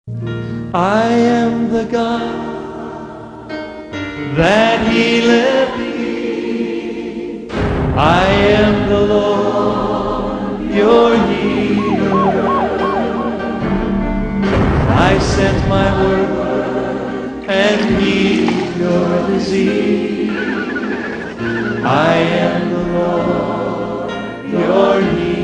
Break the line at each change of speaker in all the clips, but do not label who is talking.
I am the God that healeth thee. I am the Lord, your healer. I sent my word and healed your disease. I am the Lord, your healer.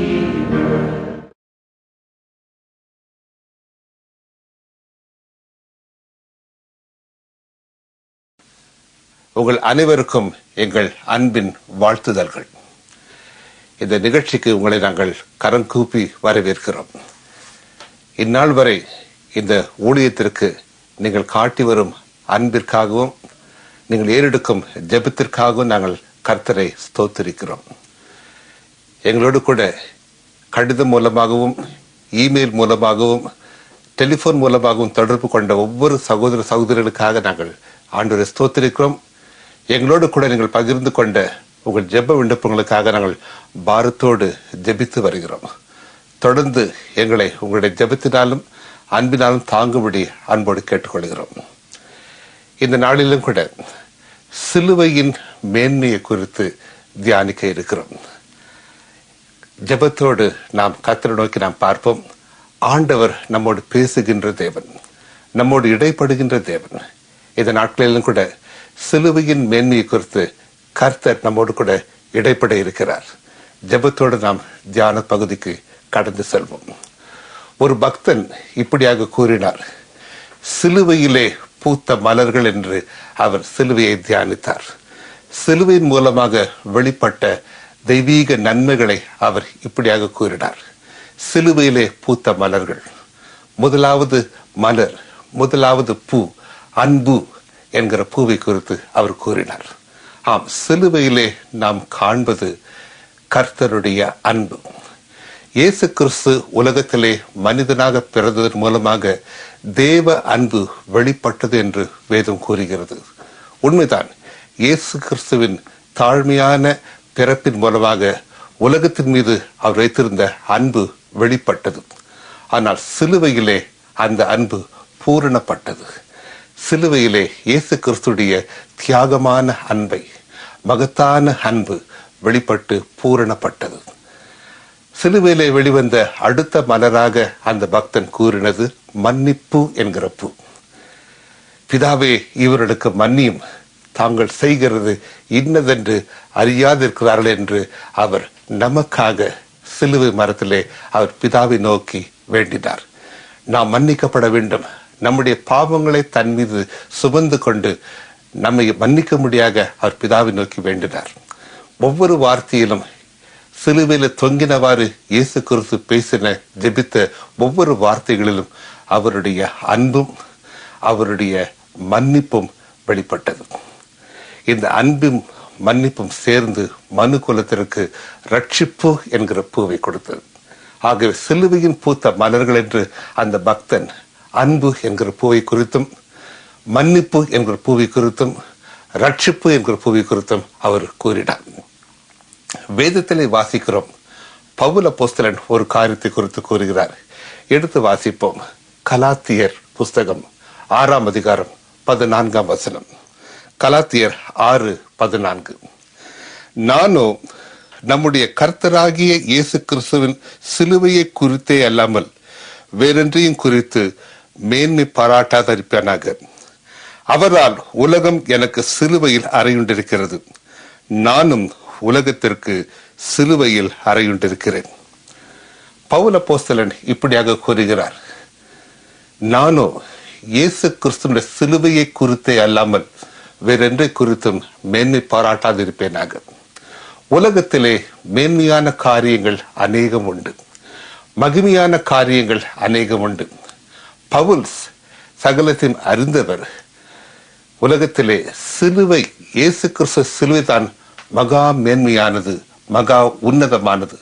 உங்கள் அனைவருக்கும் எங்கள் அன்பின் வாழ்த்துதல்கள். இந்த நிகழ்ச்சிக்கு உங்களை நாங்கள் கரங்கூப்பி வரவேற்கிறோம். இந்நாள் வரை இந்த ஊழியத்திற்கு நீங்கள் காட்டி வரும் அன்பிற்காகவும் நீங்கள் ஏறெடுக்கும் ஜெபத்திற்காகவும் நாங்கள் கர்த்தரை ஸ்தோத்திரிக்கிறோம். எங்களோடு கூட கடிதம் மூலமாகவும் இமெயில் மூலமாகவும் டெலிஃபோன் மூலமாகவும் தொடர்பு கொண்ட ஒவ்வொரு சகோதர சகோதரிகளுக்காக நாங்கள் ஆண்டவரை ஸ்தோத்திரிக்கிறோம். எங்களோடு கூட நீங்கள் பகிர்ந்து கொண்ட உங்கள் ஜெப விண்ணப்பங்களுக்காக நாங்கள் பாரத்தோடு ஜெபித்து வருகிறோம். தொடர்ந்து எங்களை உங்களுடைய ஜெபத்தினாலும் அன்பினாலும் தாங்கும்படி அன்போடு கேட்டுக்கொள்கிறோம். இந்த நாளிலும் கூட சிலுவையின் மேன்மையை குறித்து தியானிக்க இருக்கிறோம். ஜெபத்தோடு நாம் கர்த்தரை நோக்கி நாம் பார்ப்போம். ஆண்டவர் நம்மோடு பேசுகின்ற தேவன், நம்மோடு இடைப்படுகின்ற தேவன். இந்த நாட்களிலும் கூட சிலுவையின் மேன்மையை குறித்து கர்த்தர் நம்மோடு கூட இடைப்பட இருக்கிறார். ஜெபத்தோடு நாம் தியான பகுதிக்கு கடந்து செல்வோம். ஒரு பக்தன் இப்படியாக கூறினார், சிலுவையிலே பூத்த மலர்கள் என்று அவர் சிலுவையை தியானித்தார். சிலுவையின் மூலமாக வெளிப்பட்ட தெய்வீக நன்மைகளை அவர் இப்படியாக கூறினார். சிலுவையிலே பூத்த மலர்கள், முதலாவது மலர், முதலாவது பூ அன்பு என்கிற பூவை குறித்து அவர் கூறினார். ஆம், சிலுவையிலே நாம் காண்பது கர்த்தருடைய அன்பு. இயேசு கிறிஸ்து உலகத்திலே மனிதனாக பிறந்ததன் மூலமாக தேவ அன்பு வெளிப்பட்டது என்று வேதம் கூறுகிறது. உண்மைதான். இயேசு கிறிஸ்துவின் தாழ்மையான பிறப்பின் மூலமாக உலகத்தின் மீது அவர் வைத்திருந்த அன்பு வெளிப்பட்டது. ஆனால் சிலுவையிலே அந்த அன்பு பூரணப்பட்டது. சிலுவையிலே இயேசு கிறிஸ்துடைய தியாகமான அன்பை, மகத்தான அன்பு வெளிப்பட்டு பூரணப்பட்டது. சிலுவையிலே வெளிவந்த அடுத்த மலராக அந்த பக்தன் கூறினது மன்னிப்பு என்கிற பூ. பிதாவே, இவர்களுக்கு மன்னியும், தாங்கள் செய்கிறது இன்னதென்று அறியாதிருக்கிறார்கள் என்று அவர் நமக்காக சிலுவை மரத்திலே அவர் பிதாவை நோக்கி வேண்டினார். நாம் மன்னிக்கப்பட வேண்டும். நம்முடைய பாவங்களை தன் மீது சுமந்து கொண்டு நம்மை மன்னிக்க முடியாத அவர் பிதாவை நோக்கி வேண்டினார். ஒவ்வொரு வார்த்தையிலும் சிலுவையில தொங்கினவாறு இயேசு கிறிஸ்து பேசின ஜெபித்த ஒவ்வொரு வார்த்தைகளிலும் அவருடைய அன்பும் அவருடைய மன்னிப்பும் வெளிப்பட்டது. இந்த அன்பும் மன்னிப்பும் சேர்ந்து மனு குலத்திற்கு ரட்சிப்பு என்கிற பூவை கொடுத்தது. ஆகவே சிலுவையின் பூத்த மலர்கள் என்று அந்த பக்தன் அன்பு என்கிற பூவை குறித்தும், மன்னிப்பு என்கிற பூவை குறித்தும், ரட்சிப்பு என்கிற பூவை குறித்தும் அவர் கூறினார். வேதத்திலே வாசிக்கிறோம். பவுல் அப்போஸ்தலன் ஒரு காரியத்தை குறித்து கூறுகிறார். எடுத்து வாசிப்போம். கலாத்தியர் புஸ்தகம் 6ஆம் அதிகாரம் 14ஆம் வசனம். கலாத்தியர் 6:14. நானோ நம்முடைய கர்த்தராகிய இயேசு கிறிஸ்துவின் சிலுவையை குறித்தே அல்லாமல் வேறென்றையும் குறித்து மேன்மை பாராட்டாதிருப்பானாக. அவரால் உலகம் எனக்கு சிலுவையில் அறையுண்டிருக்கிறது, நானும் உலகத்திற்கு சிலுவையில் அறையுண்டிருக்கிறேன். பவுல் அப்போஸ்தலன் இப்படியாக கூறுகிறார், நானோ இயேசு கிறிஸ்துவின் சிலுவையை குறித்தே அல்லாமல் வேறென்றை குறித்தும் மேன்மை பாராட்டாதிருப்பேனாக. உலகத்திலே மேன்மையான காரியங்கள் அநேகம் உண்டு, மகிமையான காரியங்கள் அநேகம் உண்டு. பவுல் சகலத்தையும் அறிந்தவர். உலகத்திலே சிலுவை, இயேசு கிறிஸ்து சிலுவை தான் மகா மேன்மையானது, மகா உன்னதமானது.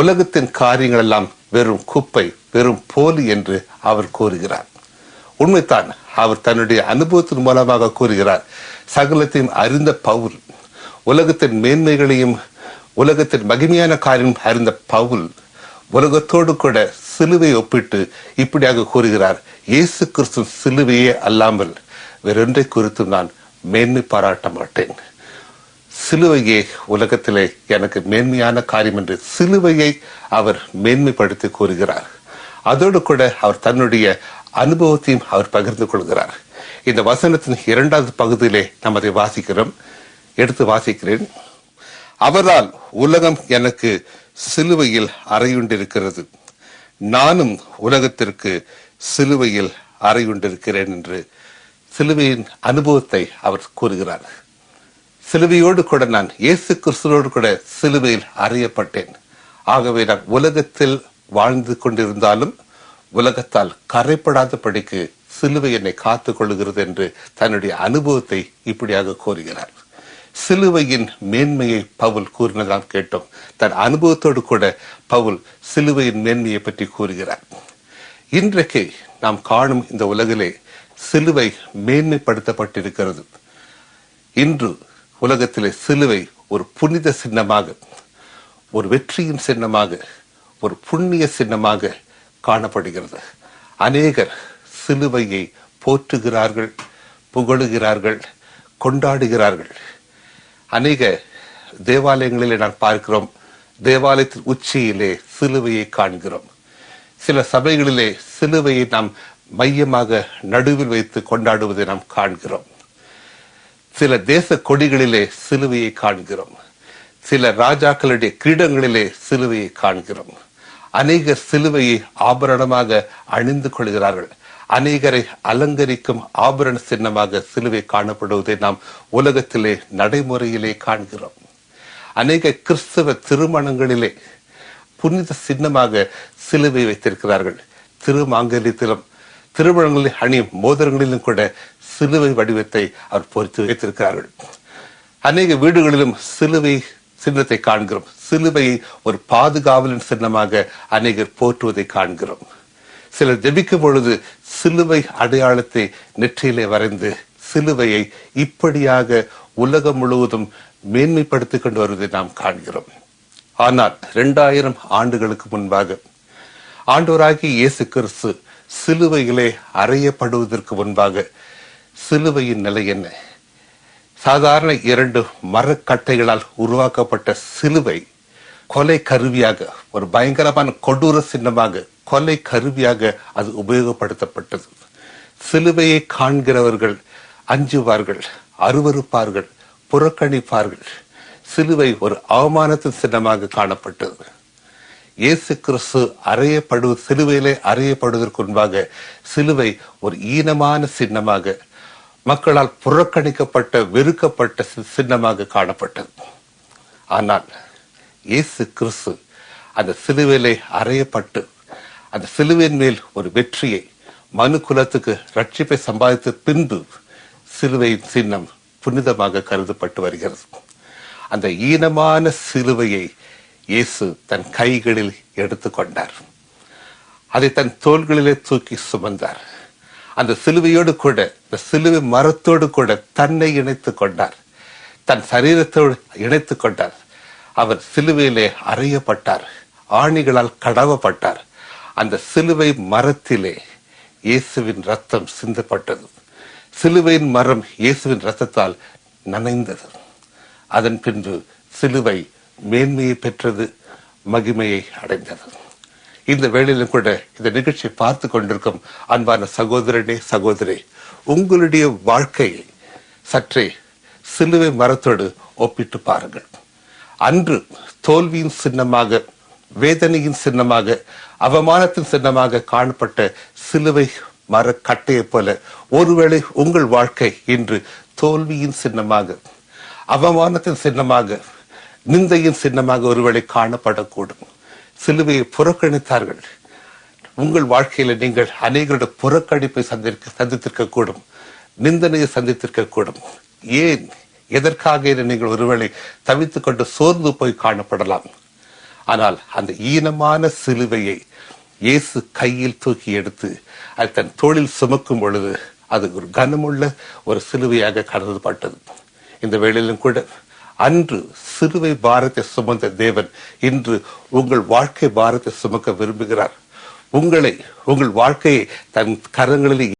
உலகத்தின் காரியங்கள் எல்லாம் வெறும் குப்பை, வெறும் போலி என்று அவர் கூறுகிறார். உண்மைத்தான். அவர் தன்னுடைய அனுபவத்தின் மூலமாக கூறுகிறார். சகலத்தையும் அறிந்த பவுல், உலகத்தின் மேன்மைகளையும் உலகத்தின் மகிமையான காரியம் அறிந்த பவுல் உலகத்தோடு கூட சிலுவை ஒப்பிட்டு இப்படியாக கூறுகிறார், இயேசு கிறிஸ்து சிலுவையே அல்லாமல் வேறொன்றை குறித்து நான் மேன்மை பாராட்ட மாட்டேன். சிலுவையே உலகத்திலே எனக்கு மேன்மையான காரியம் என்று சிலுவையை அவர் மேன்மைப்படுத்தி கூறுகிறார். அதோடு கூட அவர் தன்னுடைய அனுபவத்தையும் அவர் பகிர்ந்து கொள்கிறார். இந்த வசனத்தின் 2வது பகுதியிலே நாம் அதை வாசிக்கிறோம். எடுத்து வாசிக்கிறேன். அவரால் உலகம் எனக்கு சிலுவையில் அறையுண்டிருக்கிறது, நானும் உலகத்திற்கு சிலுவையில் அறையுண்டிருக்கிறேன் என்று சிலுவையின் அனுபவத்தை அவர் கூறுகிறார். சிலுவையோடு கூட நான் இயேசு கிறிஸ்துவோடு கூட சிலுவையில் அறையப்பட்டேன். ஆகவே நான் உலகத்தில் வாழ்ந்து கொண்டிருந்தாலும் உலகத்தால் கரைப்படாத படிக்கு சிலுவை என்னை காத்துக் கொள்ளுகிறது என்று தன்னுடைய அனுபவத்தை இப்படியாக கூறுகிறார். சிலுவையின் மேன்மையை பவுல் கூறினதாம் கேட்டோம். தன் அனுபவத்தோடு கூட பவுல் சிலுவையின் மேன்மையை பற்றி கூறுகிறார். இன்றைக்கு நாம் காணும் இந்த உலகிலே சிலுவை மேன்மைப்படுத்தப்பட்டிருக்கிறது. இன்று உலகத்திலே சிலுவை ஒரு புனித சின்னமாக, ஒரு வெற்றியின் சின்னமாக, ஒரு புண்ணிய சின்னமாக காணப்படுகிறது. அநேகர் சிலுவையை போற்றுகிறார்கள், புகழுகிறார்கள், கொண்டாடுகிறார்கள். அநேக தேவாலயங்களிலே நான் பார்க்கிறோம், தேவாலயத்தின் உச்சியிலே சிலுவையை காண்கிறோம். சில சபைகளிலே சிலுவையை நாம் மையமாக நடுவில் வைத்து கொண்டாடுவதை நாம் காண்கிறோம். சில தேச கொடிகளிலே சிலுவையை காண்கிறோம். சில ராஜாக்களுடைய கிரீடங்களிலே சிலுவையை காண்கிறோம். அநேகர் சிலுவையை ஆபரணமாக அணிந்து கொள்கிறார்கள். அநேகரை அலங்கரிக்கும் ஆபரண சின்னமாக சிலுவை காணப்படுவதை நாம் உலகத்திலே நடைமுறையிலே காண்கிறோம். அநேக கிறிஸ்தவ திருமணங்களிலே புனித சின்னமாக சிலுவை வைத்திருக்கிறார்கள். திருமாங்கல்யத்திலும் திருமணங்களில் அணியும் மோதிரங்களிலும் கூட சிலுவை வடிவத்தை அவர் பொறித்து வைத்திருக்கிறார்கள். அநேக வீடுகளிலும் சிலுவை சின்னத்தை காண்கிறோம். சிலுவையை ஒரு பாதுகாவலின் சின்னமாக அநேகர் போற்றுவதை காண்கிறோம். சிலர் ஜெபிக்கும் பொழுது சிலுவை அடையாளத்தை நெற்றியிலே வரைந்து சிலுவையை இப்படியாக உலகம் முழுவதும் மேன்மைப்படுத்திக் கொண்டு வருவதை நாம் காண்கிறோம். ஆனால் 2000 ஆண்டுகளுக்கு முன்பாக ஆண்டவராகிய இயேசு கிறிஸ்து சிலுவையிலே அறையப்படுவதற்கு முன்பாக சிலுவையின் நிலை என்ன? சாதாரண 2 மரக்கட்டைகளால் உருவாக்கப்பட்ட சிலுவை கொலை கருவியாக, ஒரு பயங்கரமான கொடூர சின்னமாக, கொலை கருவியாக அது உபயோகப்படுத்தப்பட்டது. சிலுவையை காண்கிறவர்கள் அஞ்சுவார்கள், அருவருப்பார்கள், புறக்கணிப்பார்கள். சிலுவை ஒரு அவமானத்தின் சின்னமாக காணப்பட்டது. இயேசு கிறிஸ்து சிலுவையிலே அறையப்படுவதற்கு முன்பாக சிலுவை ஒரு ஈனமான சின்னமாக, மக்களால் புறக்கணிக்கப்பட்ட, வெறுக்கப்பட்ட சின்னமாக காணப்பட்டது. ஆனால் இயேசு கிறிஸ்து அந்த சிலுவையிலே அறையப்பட்டு அந்த சிலுவையின் மேல் ஒரு வெற்றியை, மனு குலத்துக்கு ரட்சிப்பை சம்பாதித்த பின்பு சிலுவையின் சின்னம் புனிதமாக கருதப்பட்டு வருகிறது. அந்த ஈனமான சிலுவையை இயேசு தன் கைகளில் எடுத்துக்கொண்டார். அதை தன் தோள்களிலே தூக்கி சுமந்தார். அந்த சிலுவையோடு கூட, இந்த சிலுவை மரத்தோடு கூட தன்னை இணைத்துக் கொண்டார். தன் சரீரத்தோடு இணைத்துக் கொண்டார். அவர் சிலுவையிலே அறையப்பட்டார், ஆணிகளால் கடவப்பட்டார். அந்த சிலுவை மரத்திலே இயேசுவின் ரத்தம் சிந்தப்பட்டது. சிலுவையின் மரம் இயேசுவின் ரத்தத்தால் நனைந்தது. அதன் பின்பு சிலுவை மேன்மையை பெற்றது, மகிமையை அடைந்தது. இந்த வேளையிலும் கூட இந்த நிகழ்ச்சியை பார்த்து கொண்டிருக்கும் அன்பான சகோதரனே, சகோதரி, உங்களுடைய வாழ்க்கையை சற்றே சிலுவை மரத்தோடு ஒப்பிட்டு பாருங்கள். அன்று தோல்வியின் சின்னமாக, வேதனையின் சின்னமாக, அவமானத்தின் சின்னமாக காணப்பட்ட சிலுவை மர கட்டையை போல ஒருவேளை உங்கள் வாழ்க்கை இன்று தோல்வியின் சின்னமாக, அவமானத்தின் சின்னமாக, நிந்தையின் சின்னமாக ஒருவேளை காணப்படக்கூடும். சிலுவையை புறக்கணித்தார்கள். உங்கள் வாழ்க்கையில நீங்கள் அநேகருடைய புறக்கணிப்பை சந்தித்திருக்க கூடும், நிந்தனையை சந்தித்திருக்க கூடும். ஏன், எதற்காக நீங்கள் ஒருவேளை தவித்துக் கொண்டு சோர்ந்து போய் காணப்படலாம். ஆனால் அந்த ஈனமான சிலுவையை இயேசு கையில் தூக்கி எடுத்து அது தன் தோளில் சுமக்கும் பொழுது அது ஒரு கனமுள்ள ஒரு சிலுவையாக கருதப்பட்டது. இந்த வேளையிலும் கூட அன்று சிலுவை பாரத்தை சுமந்த தேவன் இன்று உங்கள் வாழ்க்கை பாரத்தை சுமக்க விரும்புகிறார். உங்களை, உங்கள் வாழ்க்கையை தன் கரங்களில்